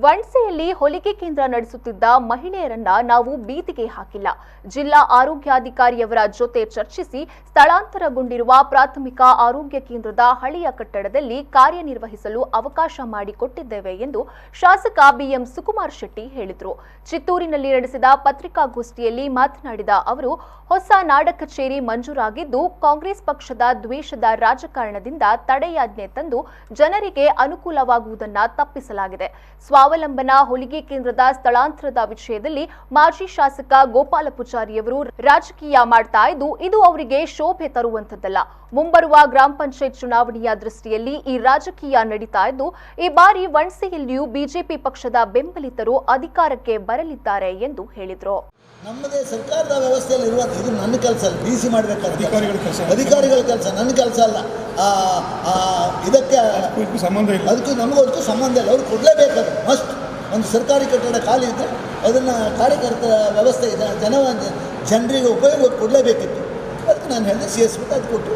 ವಣ್ಸೆಯಲ್ಲಿ ಹೊಲಿಗೆ ಕೇಂದ್ರ ನಡೆಸುತ್ತಿದ್ದ ಮಹಿಳೆಯರನ್ನ ನಾವು ಬೀದಿಗೆ ಹಾಕಿಲ್ಲ. ಜಿಲ್ಲಾ ಆರೋಗ್ಯಾಧಿಕಾರಿಯವರ ಜೊತೆ ಚರ್ಚಿಸಿ ಸ್ಥಳಾಂತರಗೊಂಡಿರುವ ಪ್ರಾಥಮಿಕ ಆರೋಗ್ಯ ಕೇಂದ್ರದ ಹಳೆಯ ಕಟ್ಟಡದಲ್ಲಿ ಕಾರ್ಯನಿರ್ವಹಿಸಲು ಅವಕಾಶ ಮಾಡಿಕೊಟ್ಟಿದ್ದೇವೆ ಎಂದು ಶಾಸಕ ಬಿಎಂ ಸುಕುಮಾರ್ ಶೆಟ್ಟಿ ಹೇಳಿದರು. ಚಿತ್ತೂರಿನಲ್ಲಿ ನಡೆಸಿದ ಪತ್ರಿಕಾಗೋಷ್ಠಿಯಲ್ಲಿ ಮಾತನಾಡಿದ ಅವರು, ಹೊಸ ನಾಡ ಕಚೇರಿ ಮಂಜೂರಾಗಿದ್ದು ಕಾಂಗ್ರೆಸ್ ಪಕ್ಷದ ದ್ವೇಷದ ರಾಜಕಾರಣದಿಂದ ತಡೆಯಾಜ್ಞೆ ತಂದು ಜನರಿಗೆ ಅನುಕೂಲವಾಗುವುದನ್ನು ತಪ್ಪಿಸಲಾಗಿದೆ. ಸ್ವಾವಲಂಬನಾ ಹೊಲಿಗೆ ಕೇಂದ್ರದ ಸ್ಥಳಾಂತರದ ವಿಷಯದಲ್ಲಿ ಮಾಜಿ ಶಾಸಕ ಗೋಪಾಲ ಪೂಜಾರಿಯವರು ರಾಜಕೀಯ ಮಾಡ್ತಾ ಇದ್ದು ಇದು ಅವರಿಗೆ ಶೋಭೆ ತರುವಂತದ್ದಲ್ಲ. ಮುಂಬರುವ ಗ್ರಾಮ ಪಂಚಾಯತ್ ಚುನಾವಣೆಯ ದೃಷ್ಟಿಯಲ್ಲಿ ಈ ರಾಜಕೀಯ ನಡೀತಾ ಇದ್ದು ಈ ಬಾರಿ ವಣ್ಸೆಯಲ್ಲಿಯೂ ಬಿಜೆಪಿ ಪಕ್ಷದ ಬೆಂಬಲಿತರು ಅಧಿಕಾರಕ್ಕೆ ಬರಲಿದ್ದಾರೆ ಎಂದು ಹೇಳಿದರು. ನಮ್ಮದೇ ಸರ್ಕಾರದ ವ್ಯವಸ್ಥೆಯಲ್ಲಿ ಇರುವಂಥ ಇದು ನನ್ನ ಕೆಲಸ ಅಲ್ಲ, ಡಿ ಸಿ ಮಾಡಬೇಕಾದ್ರೆ ಅಧಿಕಾರಿಗಳ ಕೆಲಸ, ನನ್ನ ಕೆಲಸ ಅಲ್ಲ. ಇದಕ್ಕೆ ಸಂಬಂಧ ಇಲ್ಲ, ಅದಕ್ಕೂ ನಮಗೂ ಸಂಬಂಧ ಇಲ್ಲ. ಅವ್ರು ಕೊಡಲೇಬೇಕಾದ್ರೆ ಮಸ್ಟ್ ಒಂದು ಸರ್ಕಾರಿ ಕಟ್ಟಡ ಖಾಲಿ ಇದ್ದರೆ ಅದನ್ನು ಕಾರ್ಯಕರ್ತರ ವ್ಯವಸ್ಥೆ ಜನರಿಗೆ ಉಪಯೋಗಕ್ಕೆ ಕೊಡಲೇಬೇಕಿತ್ತು. ಅದಕ್ಕೆ ನಾನು ಹೇಳಿದೆ CS ಬಿಟ್ಟು ಅದು ಕೊಟ್ಟು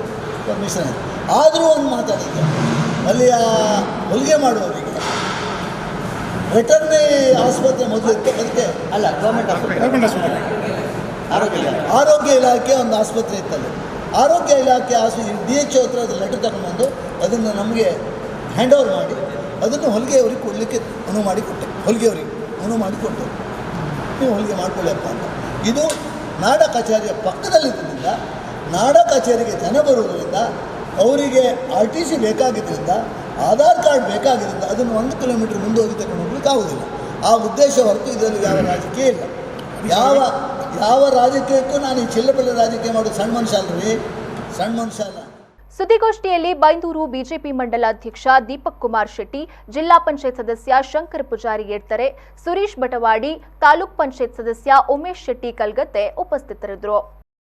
ಪರ್ಮಿಷನ್ ಆಯಿತು. ಆದರೂ ಒಂದು ಮಾತಾಡಿದ್ದೆ, ಅಲ್ಲಿಯ ಹೊಲಿಗೆ ಮಾಡುವವರಿಗೆ ವೆಟರ್ನರಿ ಆಸ್ಪತ್ರೆ ಮೊದಲು ಇತ್ತು, ಅದಕ್ಕೆ ಅಲ್ಲ ಗೌರ್ಮೆಂಟ್ ಆಸ್ಪತ್ರೆ ಆರೋಗ್ಯ ಇಲಾಖೆ ಒಂದು ಆಸ್ಪತ್ರೆ ಇತ್ತಲ್ಲಿ. ಆರೋಗ್ಯ ಇಲಾಖೆ DHO ಹತ್ರ ಅದು ಲೆಟರ್ ತಗೊಂಡ್ಬಂದು ಅದನ್ನು ನಮಗೆ ಹ್ಯಾಂಡ್ ಓವರ್ ಮಾಡಿ ಅದನ್ನು ಹೊಲಿಗೆಯವ್ರಿಗೆ ಕೊಡಲಿಕ್ಕೆ ಅನುವು ಮಾಡಿಕೊಟ್ಟೆ. ಹೊಲಿಗೆಯವ್ರಿಗೆ ಅನುವು ಮಾಡಿಕೊಟ್ಟೆ, ನೀವು ಹೊಲಿಗೆ ಮಾಡ್ಕೊಳ್ಳಪ್ಪ ಅಂತ. ಇದು ನಾಡ ಕಚೇರಿಯ ಪಕ್ಕದಲ್ಲಿದ್ದರಿಂದ ನಾಡ ಕಚೇರಿಗೆ ಜನ ಬರುವುದರಿಂದ ಅವರಿಗೆ RTC ಬೇಕಾಗಿದ್ದರಿಂದ ಆಧಾರ್ ಕಾರ್ಡ್ ಬೇಕಾಗಿದ್ದರಿಂದ ಅದನ್ನು 1 ಕಿಲೋಮೀಟರ್ ಮುಂದೆ ಹೋಗಿ ತಗೊಂಡು ಹೋಗ್ಲಿಕ್ಕೆ ಆಗೋದಿಲ್ಲ. ಆ ಉದ್ದೇಶ ಹೊರತು ಇದರಲ್ಲಿ ಯಾವ ರಾಜಕೀಯ ಇಲ್ಲ. ಯಾವ ರಾಜಕೀಯಕ್ಕೂ ನಾನು ಈ ಚಿಲ್ಲಪಲ್ಲ ರಾಜಕೀಯ ಮಾಡೋದು ಸಣ್ಣ ಮನುಷ್ಯ ಅಲ್ರಿ, ಸಣ್ಣ ಮನುಷ್ಯ ಅಲ್ಲ. ಸುದ್ದಿಗೋಷ್ಠಿಯಲ್ಲಿ ಬೈಂದೂರು ಬಿಜೆಪಿ ಮಂಡಲಾಧ್ಯಕ್ಷ ದೀಪಕ್ ಕುಮಾರ್ ಶೆಟ್ಟಿ, ಜಿಲ್ಲಾ ಪಂಚಾಯತ್ ಸದಸ್ಯ ಶಂಕರ ಪೂಜಾರಿ ಎಡ್ತರೆ, ಸುರೇಶ್ ಬಟವಾಡಿ, ತಾಲೂಕ್ ಪಂಚಾಯತ್ ಸದಸ್ಯ ಉಮೇಶ್ ಶೆಟ್ಟಿ ಕಲ್ಗತ್ತೆ ಉಪಸ್ಥಿತರಿದ್ದರು.